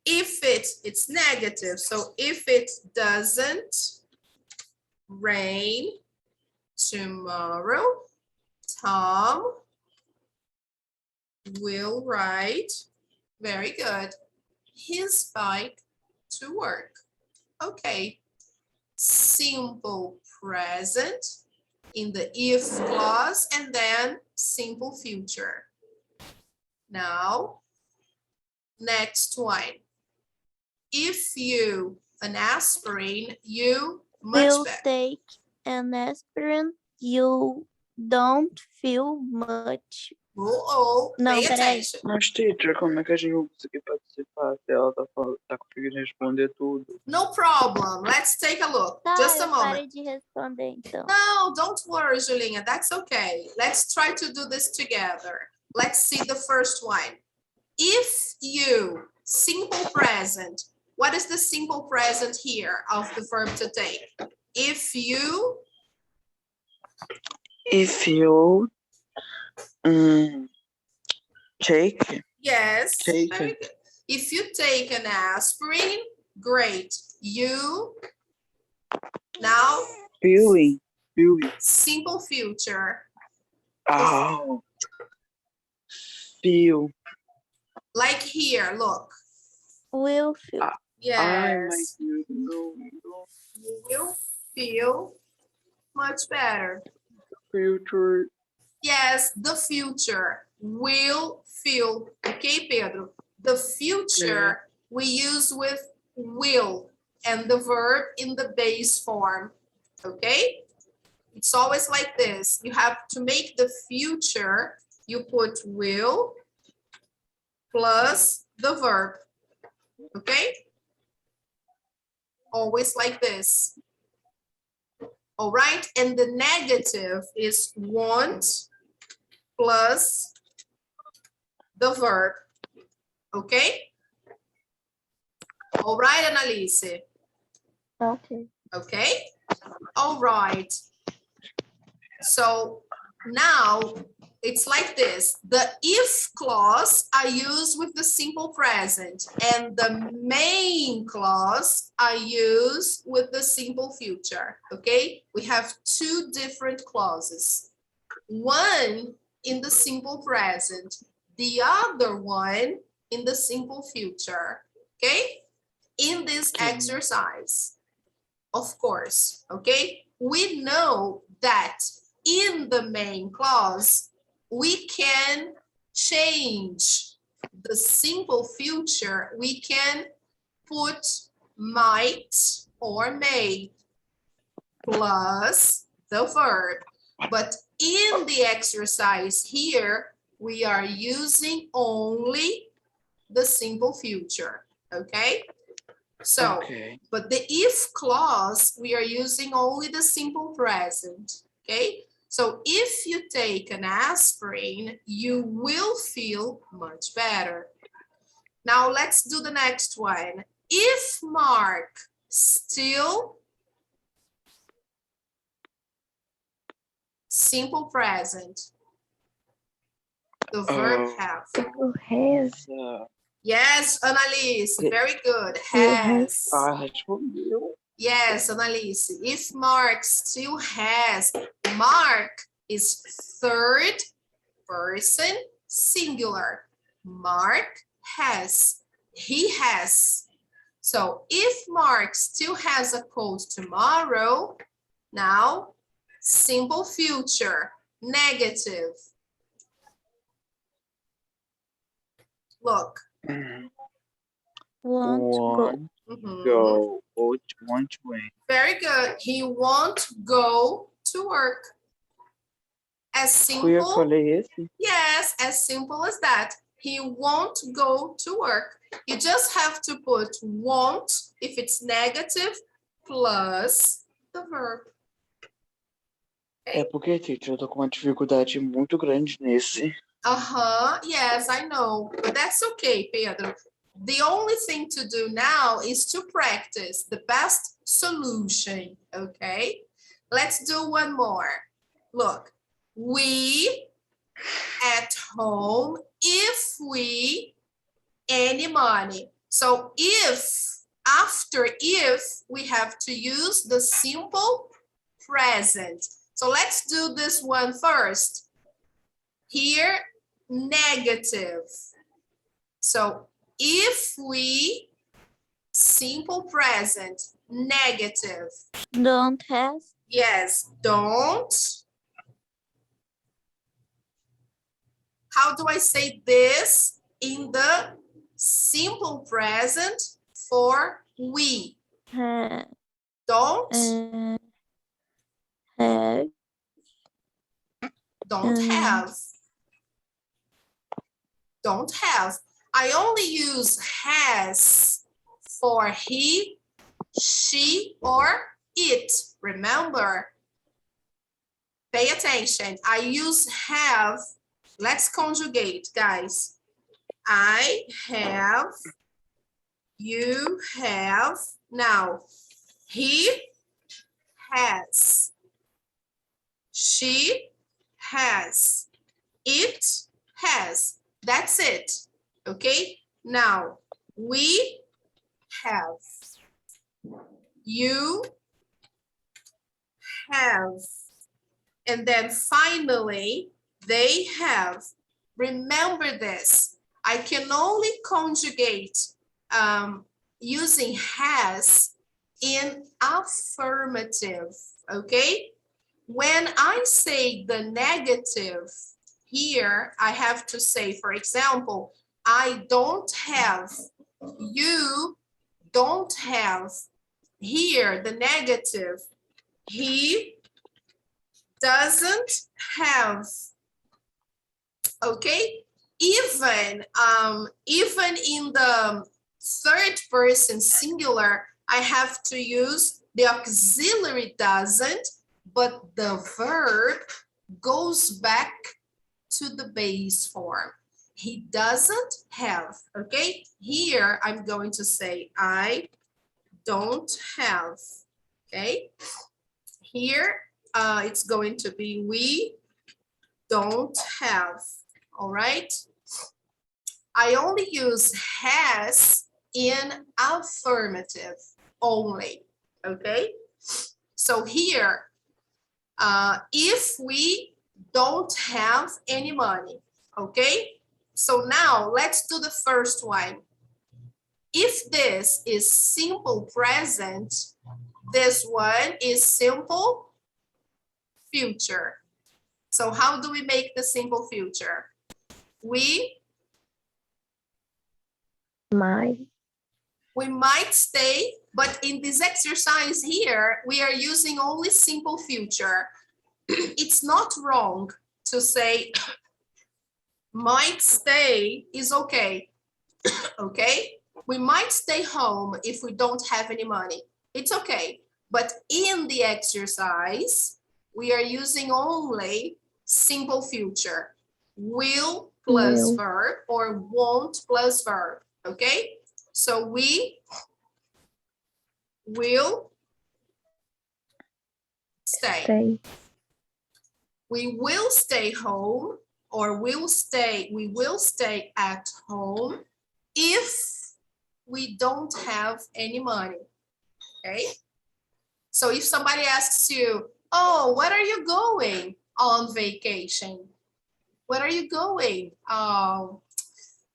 If it's negative. So if it doesn't rain tomorrow, Tom will ride, very good, his bike to work. Okay. Simple present in the if clause and then simple future. Now, next one. If you, an aspirin, you Much will better. take an aspirin, you don't feel much. Pay Não, peraí. attention. Mas, teacher, como é que a gente vai conseguir participar se ela tá conseguindo responder tudo? No problem. Let's take a look. Tá, Just a eu moment. parei de responder, então. No, don't worry, Julinha. That's okay. Let's try to do this together. Let's see the first one. If you, simple present. What is the simple present here of the verb to take? If you, If you take, yes, Take. very good. If you take an aspirin, great. You, now, feeling, simple future. oh, feel, Like here, look. Will feel. I Yes, might feel, no, you will feel much better. future, Yes, the future will feel. Okay, Pedro? The future we use with will and the verb in the base form. Okay? It's always like this. You have to make the future, you put will plus the verb. Okay? Always like this. All right, and the negative is want plus the verb. Okay? All right, Annalise. Okay. Okay? All right. So now it's like this. The if clause I use with the simple present and the main clause I use with the simple future. Okay? We have two different clauses. One in the simple present, the other one in the simple future. Okay? In this exercise, of course, okay? We know that in the main clause, we can change the simple future. We can put might or may plus the verb. But in the exercise here, we are using only the simple future, okay? So, okay. but the if clause, we are using only the simple present, okay? So if you take an aspirin, you will feel much better. Now let's do the next one. If Mark still, simple present, the verb have. Still has. Yes, Annalise, very good. Still Has. Respondeu. Yes, Annalise. If Mark still has, Mark is third person singular. Mark has. He has. So if Mark still has a cold tomorrow, now simple future, negative. Look. Want to go. Mhm. Go. Want to win. Very good. He won't go to work. As Fui eu que simple, falei esse? yes, as simple as that. He won't go to work. You just have to put won't if it's negative plus the verb. É porque, teacher, eu tô com uma dificuldade muito grande nesse. Yes, I know, but that's okay, Pedro. The only thing to do now is to practice the best solution, okay? Let's do one more. Look, we at home if we any money. So if, after if, we have to use the simple present. So let's do this one first. Here, negative. So if we, simple present, negative. Don't have. Yes, don't. How do I say this in the simple present for we? Don't, Have. don't have. Don't have. I only use has for he, she, or it. Remember, pay attention. I use have. Let's conjugate, guys. I have, you have. Now, he has. She has. It has. That's it. Okay? Now, we have. You have. And then finally, they have. Remember this. I can only conjugate using has in affirmative. Okay? When I say the negative, here I have to say, for example, I don't have, you don't have. Here, the negative, he doesn't have. Okay? Even in the third person singular, I have to use the auxiliary doesn't, but the verb goes back to the base form. He doesn't have, okay? Here, I'm going to say, I don't have, okay? Here, it's going to be, we don't have, all right? I only use has in affirmative only, okay? So here, if we don't have any money, okay? So now let's do the first one. If this is simple present, this one is simple future. So how do we make the simple future? We might stay, but in this exercise here, we are using only simple future. It's not wrong to say might stay is okay, okay? We might stay home if we don't have any money. It's okay, but in the exercise, we are using only simple future. Will plus verb or won't plus verb, okay? So we will stay. We will stay home or we will stay at home if we don't have any money, okay? So if somebody asks you, oh, where are you going on vacation? Where are you going?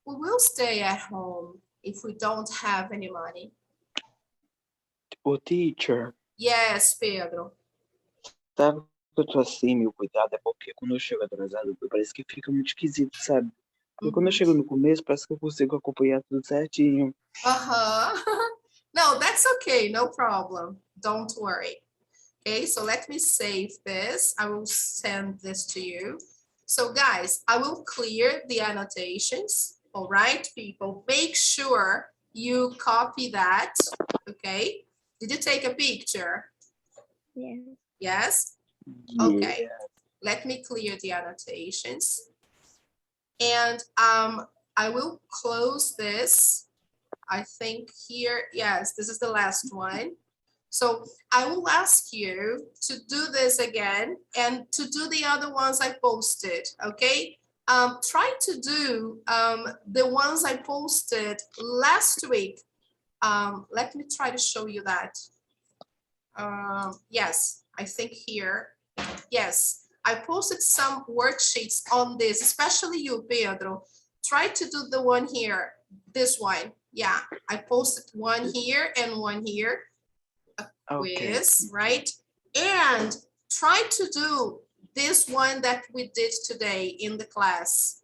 We will stay at home if we don't have any money. Ô, teacher, Yes, Pedro. sabe que eu tô assim, meu cuidado é porque quando eu chego atrasado, parece que fica muito esquisito, sabe? Porque quando eu chego no começo, parece que eu consigo acompanhar tudo certinho. No, that's okay, no problem. Don't worry. Okay, so let me save this. I will send this to you. So guys, I will clear the annotations. All right, people, make sure you copy that. Okay, did you take a picture? Yeah. Yes? Okay, let me clear the annotations. And I will close this. I think here, yes, this is the last one. So I will ask you to do this again and to do the other ones I posted, okay? Try to do the ones I posted last week. Let me try to show you that. Yes, I think here. Yes, I posted some worksheets on this, especially you, Pedro. Try to do the one here, this one. Yeah, I posted one here and one here. Quiz, right? And try to do this one that we did today in the class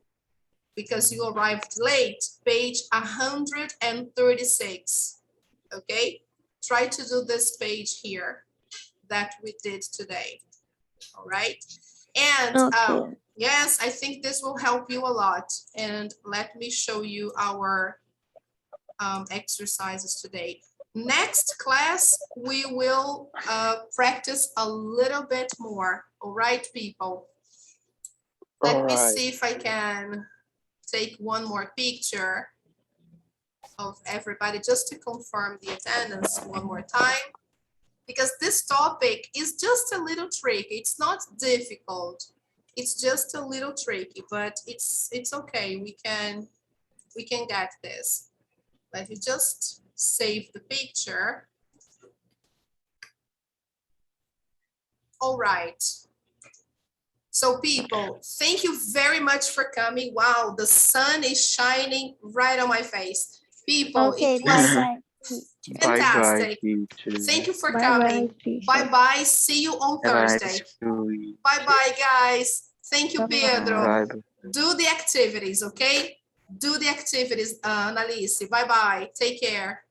because you arrived late, page 136, okay? try to do this page here that we did today. All right. And Okay. yes, I think this will help you a lot. And let me show you our exercises today. Next class, we will practice a little bit more. All right, people. Let me Alright. see if I can take one more picture of everybody just to confirm the attendance one more time. Because this topic is just a little tricky. It's not difficult. It's just a little tricky, but it's okay. We can get this. Let me just save the picture. All right. So people, thank you very much for coming. Wow, the sun is shining right on my face. People, Okay, it was bye-bye. Bye bye, fantastic. teacher. Thank you for Bye coming. bye, teacher. Bye-bye. See you on Have a nice Thursday. week. Bye-bye, guys. Thank you, Bye-bye. Pedro. Bye. Do the activities, okay? Do the activities, Annalise. Bye-bye. Take care.